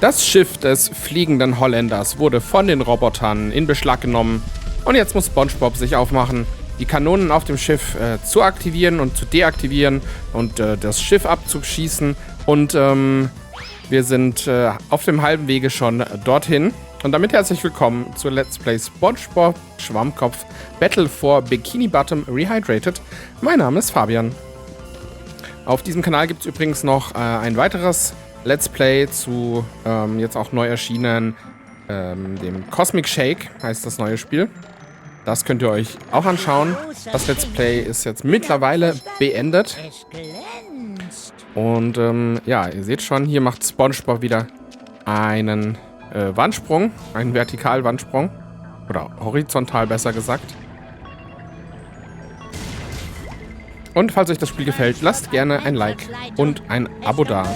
Das Schiff des fliegenden Holländers wurde von den Robotern in Beschlag genommen und jetzt muss SpongeBob sich aufmachen, die Kanonen auf dem Schiff zu aktivieren und zu deaktivieren und das Schiff abzuschießen und wir sind auf dem halben Wege schon dorthin. Und damit herzlich willkommen zu Let's Play SpongeBob Schwammkopf Battle for Bikini Bottom Rehydrated. Mein Name ist Fabian. Auf diesem Kanal gibt es übrigens noch ein weiteres Let's Play zu jetzt auch neu erschienen dem Cosmic Shake, heißt das neue Spiel. Das könnt ihr euch auch anschauen. Das Let's Play ist jetzt mittlerweile beendet. Und ja, ihr seht schon, hier macht SpongeBob wieder einen Wandsprung, einen Vertikalwandsprung. Oder horizontal besser gesagt. Und falls euch das Spiel gefällt, lasst gerne ein Like und ein Abo da.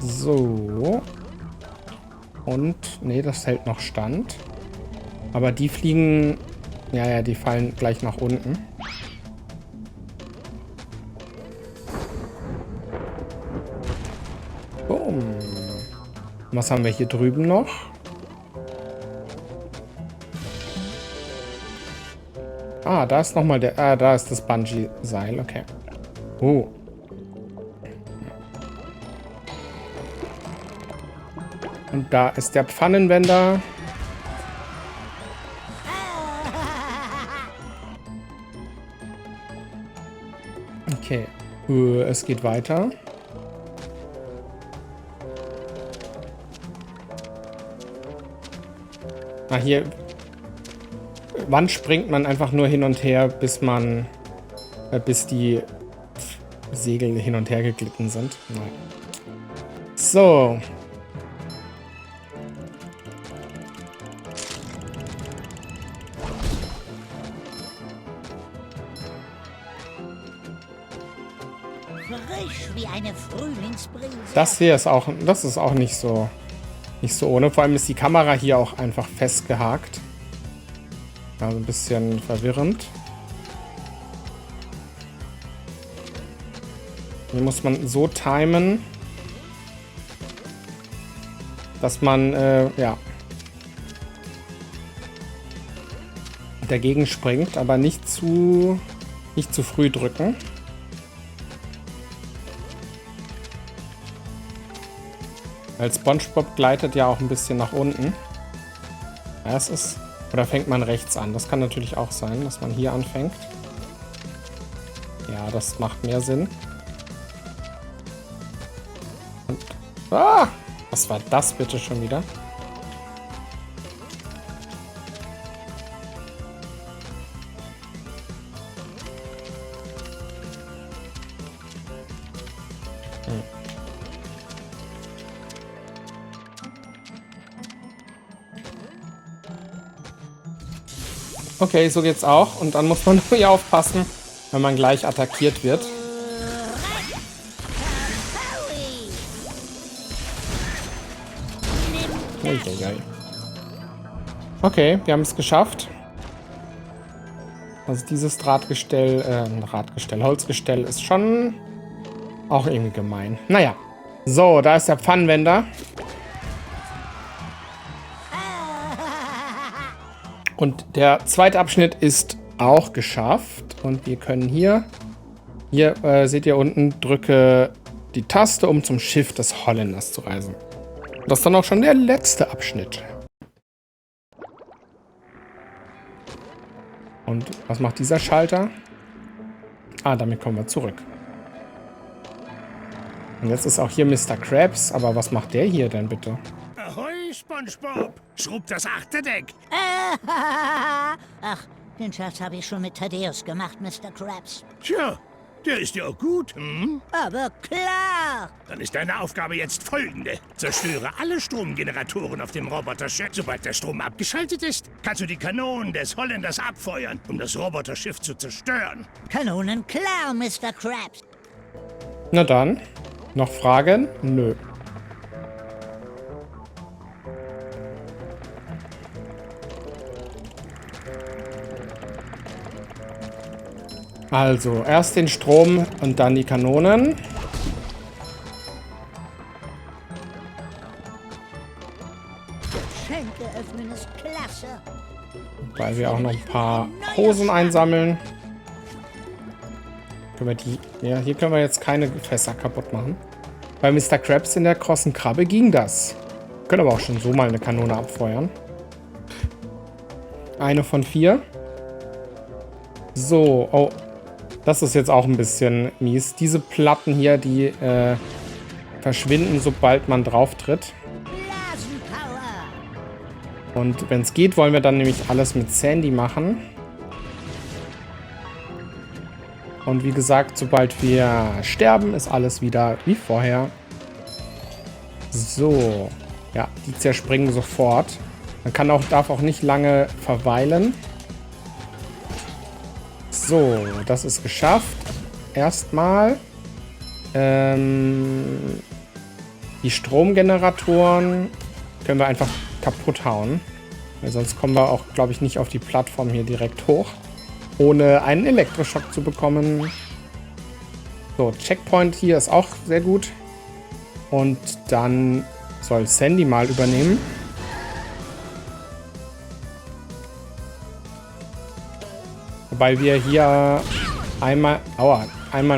So. Und, nee, das hält noch stand. Aber die fliegen, ja, die fallen gleich nach unten. Boom. Was haben wir hier drüben noch? Ah, da ist nochmal der, da ist das Bungee-Seil, okay. Oh. Und da ist der Pfannenwender. Okay. Es geht weiter. Ah, hier. Wann springt man einfach nur hin und her, bis man. Bis die Segel hin und her geglitten sind? Nein. So. Frisch wie eine Frühlingsbrise. Das hier ist auch, das ist auch nicht so ohne. Vor allem ist die Kamera hier auch einfach festgehakt. Also ein bisschen verwirrend. Hier muss man so timen, dass man, ja, dagegen springt, aber nicht zu früh drücken. Weil SpongeBob gleitet ja auch ein bisschen nach unten. Ja, es ist... Oder fängt man rechts an? Das kann natürlich auch sein, dass man hier anfängt. Ja, das macht mehr Sinn. Und, was war das bitte schon wieder? Okay, so geht's auch. Und dann muss man hier aufpassen, wenn man gleich attackiert wird. Okay, wir haben es geschafft. Also dieses Holzgestell ist schon auch irgendwie gemein. Naja. So, da ist der Pfannenwender. Und der zweite Abschnitt ist auch geschafft. Und wir können hier seht ihr unten, drücke die Taste, um zum Schiff des Holländers zu reisen. Das ist dann auch schon der letzte Abschnitt. Und was macht dieser Schalter? Ah, damit kommen wir zurück. Und jetzt ist auch hier Mr. Krabs. Aber was macht der hier denn bitte? Ahoi, SpongeBob! Schrub das Achterdeck! Ach, den Scherz habe ich schon mit Thaddeus gemacht, Mr. Krabs. Tja, der ist ja auch gut, hm? Aber klar! Dann ist deine Aufgabe jetzt folgende. Zerstöre alle Stromgeneratoren auf dem Roboterschiff. Sobald der Strom abgeschaltet ist, kannst du die Kanonen des Holländers abfeuern, um das Roboterschiff zu zerstören. Kanonen klar, Mr. Krabs. Na dann. Noch Fragen? Nö. Also, erst den Strom und dann die Kanonen. Hoffnung ist klasse. Weil wir auch noch ein paar Hosen einsammeln. Können wir die... Ja, hier können wir jetzt keine Fässer kaputt machen. Bei Mr. Krabs in der krossen Krabbe ging das. Wir können aber auch schon so mal eine Kanone abfeuern. Eine von 4. So, oh. Das ist jetzt auch ein bisschen mies. Diese Platten hier, die verschwinden, sobald man drauf tritt. Und wenn es geht, wollen wir dann nämlich alles mit Sandy machen. Und wie gesagt, sobald wir sterben, ist alles wieder wie vorher. So. Ja, die zerspringen sofort. Man darf auch nicht lange verweilen. So, das ist geschafft. Erstmal. Die Stromgeneratoren können wir einfach kaputt hauen. Weil sonst kommen wir auch, glaube ich, nicht auf die Plattform hier direkt hoch. Ohne einen Elektroschock zu bekommen. So, Checkpoint hier ist auch sehr gut. Und dann soll Sandy mal übernehmen. Wobei wir hier einmal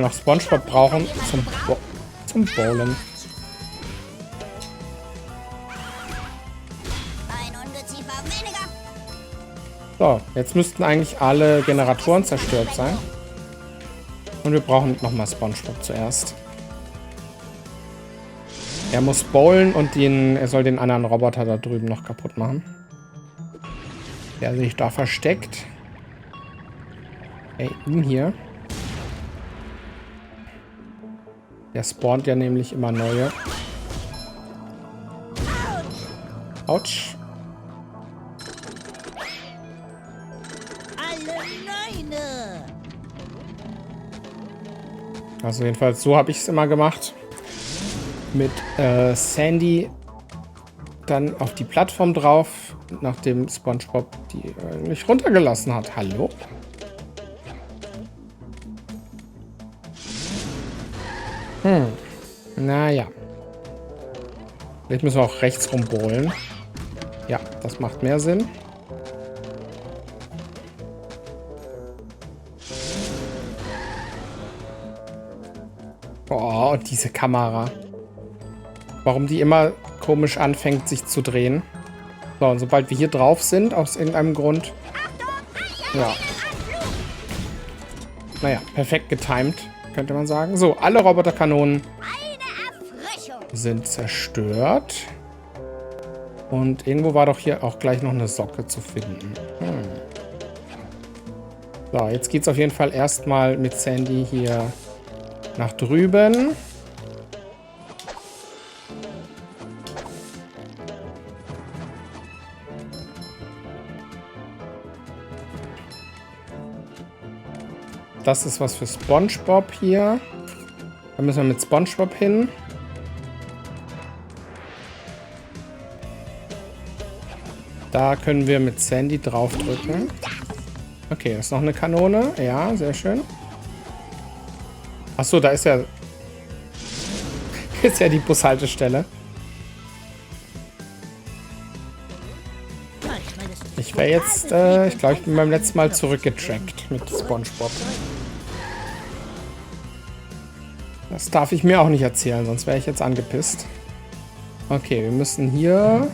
noch SpongeBob brauchen zum Bowlen. So, jetzt müssten eigentlich alle Generatoren zerstört sein. Und wir brauchen nochmal SpongeBob zuerst. Er muss bowlen und er soll den anderen Roboter da drüben noch kaputt machen. Der sich da versteckt. Ey, ihn hier. Der spawnt ja nämlich immer neue. Autsch. Also jedenfalls so habe ich es immer gemacht. Mit Sandy dann auf die Plattform drauf, nachdem SpongeBob die nicht runtergelassen hat. Hallo? Naja. Vielleicht müssen wir auch rechts rumbohlen. Ja, das macht mehr Sinn. Oh, und diese Kamera. Warum die immer komisch anfängt, sich zu drehen. So, und sobald wir hier drauf sind, aus irgendeinem Grund. Ja. Naja, perfekt getimed, könnte man sagen. So, alle Roboterkanonen sind zerstört. Und irgendwo war doch hier auch gleich noch eine Socke zu finden. So, jetzt geht es auf jeden Fall erstmal mit Sandy hier nach drüben. Das ist was für SpongeBob hier. Da müssen wir mit SpongeBob hin. Da können wir mit Sandy draufdrücken. Okay, das ist noch eine Kanone. Ja, sehr schön. Achso, da ist ja... ist ja die Bushaltestelle. Ich wäre jetzt... ich glaube, ich bin beim letzten Mal zurückgetrackt mit SpongeBob. Das darf ich mir auch nicht erzählen, sonst wäre ich jetzt angepisst. Okay, wir müssen hier...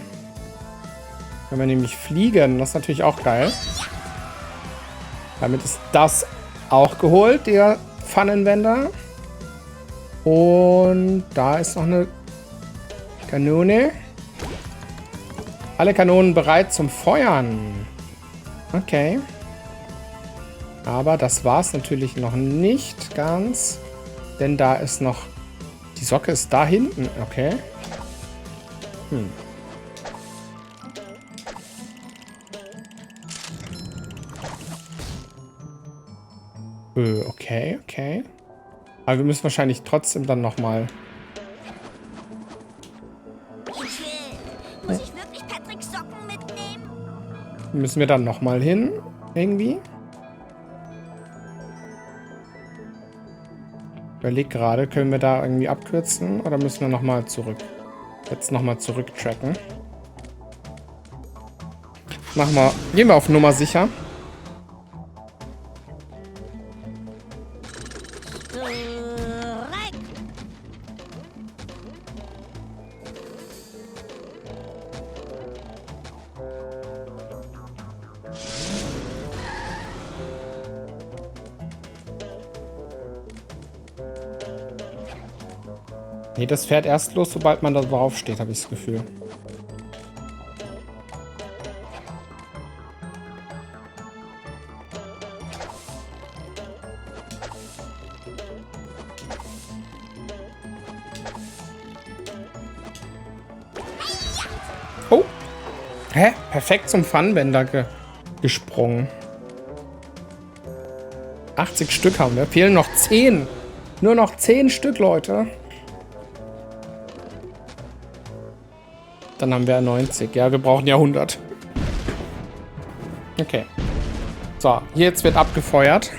Können wir nämlich fliegen. Das ist natürlich auch geil. Damit ist das auch geholt, der Pfannenwender. Und da ist noch eine Kanone. Alle Kanonen bereit zum Feuern. Okay. Aber das war es natürlich noch nicht ganz. Denn da ist noch... Die Socke ist da hinten. Okay. Okay, okay. Aber wir müssen wahrscheinlich trotzdem dann nochmal... Muss ich wirklich Patricks Socken mitnehmen? Müssen wir dann nochmal hin? Irgendwie? Ich überleg gerade, können wir da irgendwie abkürzen? Oder müssen wir nochmal zurück? Jetzt nochmal zurücktracken. Gehen wir auf Nummer sicher. Nee, das fährt erst los, sobald man da drauf steht, habe ich das Gefühl. Oh. Hä? Perfekt zum Funbänder gesprungen. 80 Stück haben wir. Fehlen noch 10. Nur noch 10 Stück, Leute. Dann haben wir 90. Ja, wir brauchen ja 100. Okay. So, jetzt wird abgefeuert.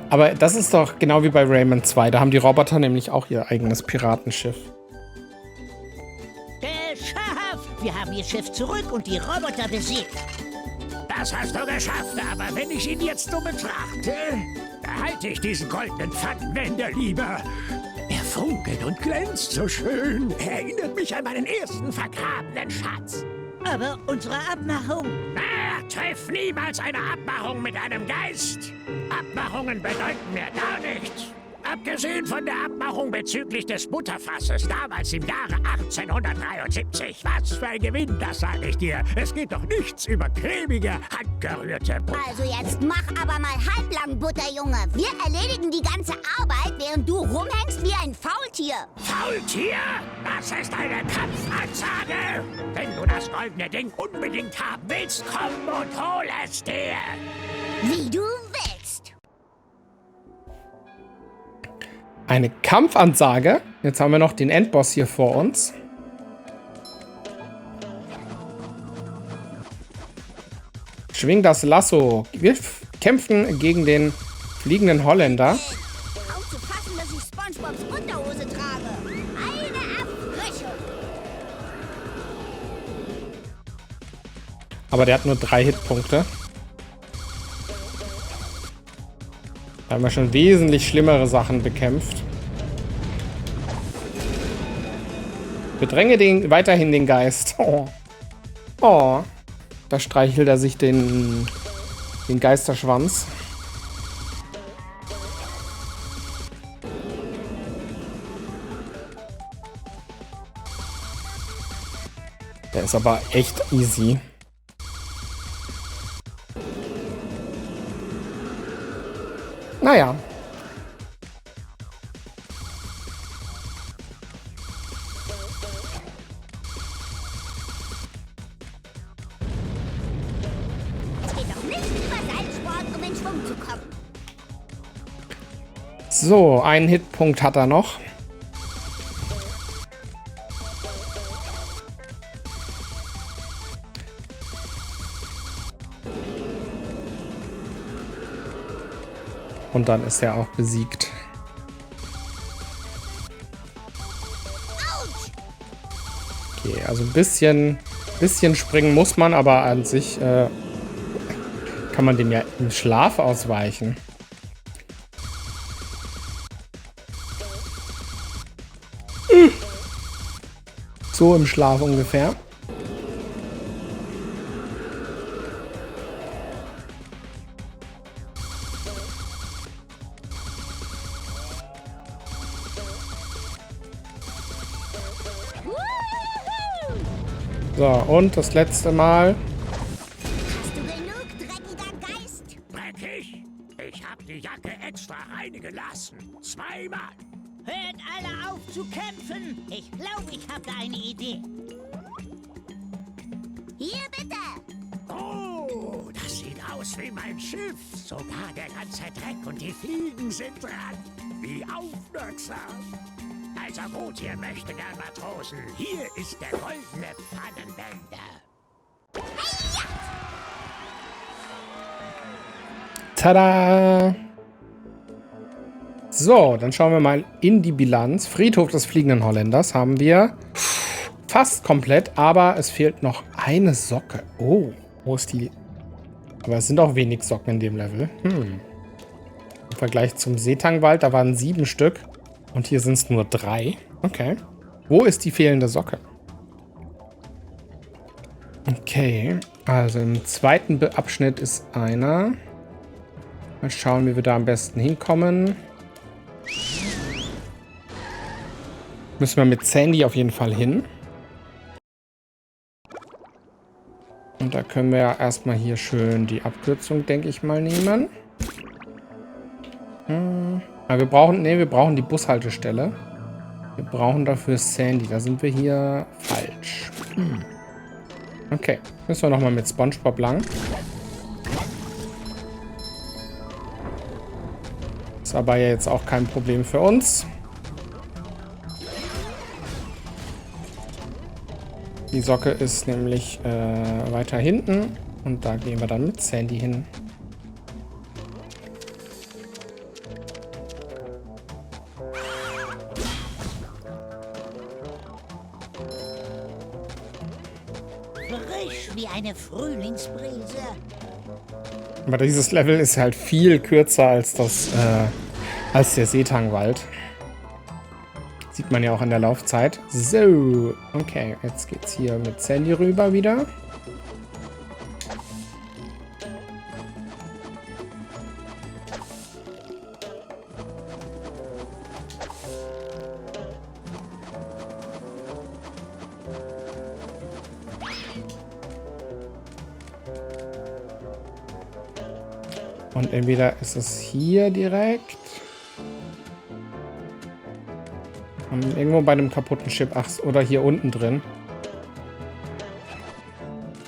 Aber das ist doch genau wie bei Rayman 2. Da haben die Roboter nämlich auch ihr eigenes Piratenschiff. Geschafft! Wir haben ihr Schiff zurück und die Roboter besiegt. Das hast du geschafft, aber wenn ich ihn jetzt so betrachte, halte ich diesen goldenen Pfannenwender lieber. Er funkelt und glänzt so schön. Erinnert mich an meinen ersten vergrabenen Schatz. Aber unsere Abmachung... Triff niemals eine Abmachung mit einem Geist. Abmachungen bedeuten mir gar nichts. Abgesehen von der Abmachung bezüglich des Butterfasses, damals im Jahre 1873. Was für ein Gewinn, das sage ich dir. Es geht doch nichts über cremige, handgerührte Butter. Also jetzt mach aber mal halblang, Butterjunge. Wir erledigen die ganze Arbeit, während du rumhängst wie ein Faultier. Faultier? Das ist eine Kampfansage. Wenn du das goldene Ding unbedingt haben willst, komm und hol es dir. Wie du willst. Eine Kampfansage. Jetzt haben wir noch den Endboss hier vor uns. Schwing das Lasso. Wir kämpfen gegen den fliegenden Holländer. Kaum zu fassen, dass ich SpongeBobs Unterhose trage. Eine Erfrischung. Aber der hat nur 3 Hitpunkte. Da haben wir schon wesentlich schlimmere Sachen bekämpft. Bedränge weiterhin den Geist. Oh. Oh. Da streichelt er sich den Geisterschwanz. Der ist aber echt easy. Naja. Es geht doch nicht über Seilsport, um in Schwung zu kommen. So, einen Hitpunkt hat er noch. Und dann ist er auch besiegt. Okay, also ein bisschen springen muss man, aber an sich kann man dem ja im Schlaf ausweichen. So im Schlaf ungefähr. So, und das letzte Mal. Hast du genug, dreckiger Geist? Dreckig? Ich hab die Jacke extra reinigen lassen. 2-mal. Hört alle auf zu kämpfen. Ich glaube, ich habe da eine Idee. Hier bitte. Oh, das sieht aus wie mein Schiff. Sogar der ganze Dreck und die Fliegen sind dran. Wie aufmerksam. Also gut, ihr möchte gern Matrosen. Hier ist der goldene Pfannenwender. Tada! So, dann schauen wir mal in die Bilanz. Friedhof des fliegenden Holländers haben wir fast komplett, aber es fehlt noch eine Socke. Oh, wo ist die? Aber es sind auch wenig Socken in dem Level. Im Vergleich zum Seetangwald, da waren 7 Stück. Und hier sind es nur 3. Okay. Wo ist die fehlende Socke? Okay, also im zweiten Abschnitt ist einer. Mal schauen, wie wir da am besten hinkommen. Müssen wir mit Sandy auf jeden Fall hin. Und da können wir ja erstmal hier schön die Abkürzung, denke ich mal, nehmen. Aber wir brauchen die Bushaltestelle. Wir brauchen dafür Sandy. Da sind wir hier falsch. Okay, müssen wir nochmal mit SpongeBob lang. Ist aber ja jetzt auch kein Problem für uns. Die Socke ist nämlich weiter hinten. Und da gehen wir dann mit Sandy hin. Frisch wie eine Frühlingsbrise. Aber dieses Level ist halt viel kürzer als als der Seetangwald. Sieht man ja auch an der Laufzeit. So, okay, jetzt geht's hier mit Sandy rüber wieder. Und entweder ist es hier direkt. Irgendwo bei einem kaputten Schiff. Ach, oder hier unten drin.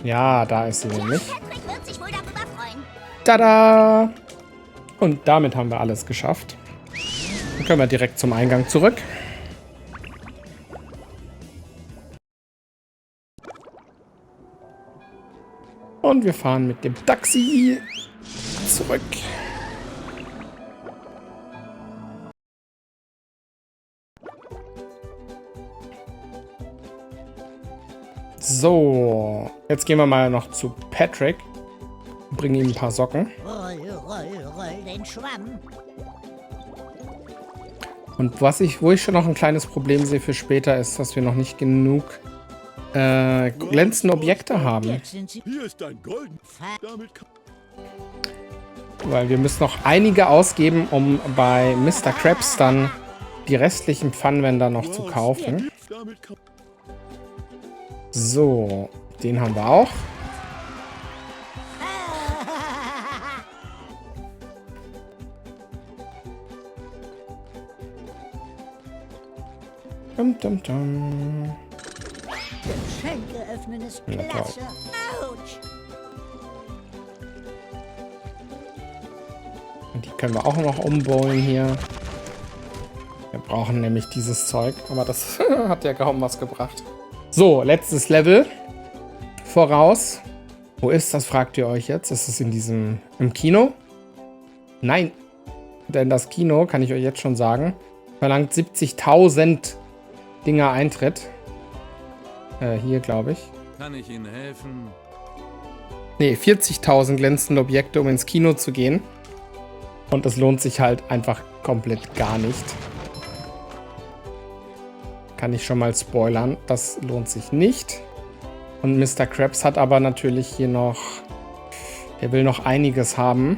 Ja, da ist sie nämlich. Patrick wird sich wohl darüber freuen. Tada! Und damit haben wir alles geschafft. Dann können wir direkt zum Eingang zurück. Und wir fahren mit dem Taxi zurück. So, jetzt gehen wir mal noch zu Patrick. Bringen ihm ein paar Socken. Roll, roll, roll den Schwamm. Und wo ich schon noch ein kleines Problem sehe für später, ist, dass wir noch nicht genug glänzende Objekte haben. Jetzt sind sie Hier ist dein Golden. Damit kann Weil wir müssen noch einige ausgeben, um bei Mr. Krabs dann die restlichen Pfannwender noch zu kaufen. damit kann So, den haben wir auch. Dum, dum, dum. Geschenke öffnen ist Na toll. klasse. Autsch. Und die können wir auch noch umbauen hier. Wir brauchen nämlich dieses Zeug, aber das hat ja kaum was gebracht. So, letztes Level. Voraus. Wo ist das, fragt ihr euch jetzt? Ist es im Kino? Nein. Denn das Kino, kann ich euch jetzt schon sagen, verlangt 70.000 Dinger Eintritt. Hier, glaube ich. Kann ich Ihnen helfen? Nee, 40.000 glänzende Objekte, um ins Kino zu gehen. Und das lohnt sich halt einfach komplett gar nicht. Kann ich schon mal spoilern. Das lohnt sich nicht. Und Mr. Krabs hat aber natürlich hier noch... Der will noch einiges haben.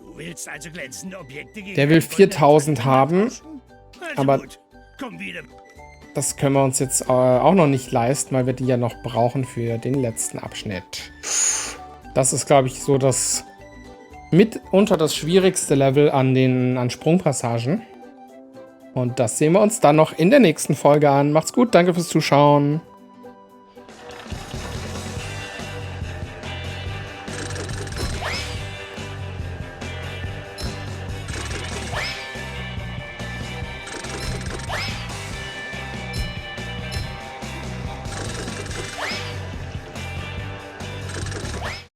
Du willst also glänzende Objekte gegen Der will einen Goldenen 4.000 haben. tauschen? Also aber- gut, komm wieder. Das können wir uns jetzt auch noch nicht leisten, weil wir die ja noch brauchen für den letzten Abschnitt. Das ist, glaube ich, so das mitunter das schwierigste Level an Sprungpassagen. Und das sehen wir uns dann noch in der nächsten Folge an. Macht's gut, danke fürs Zuschauen.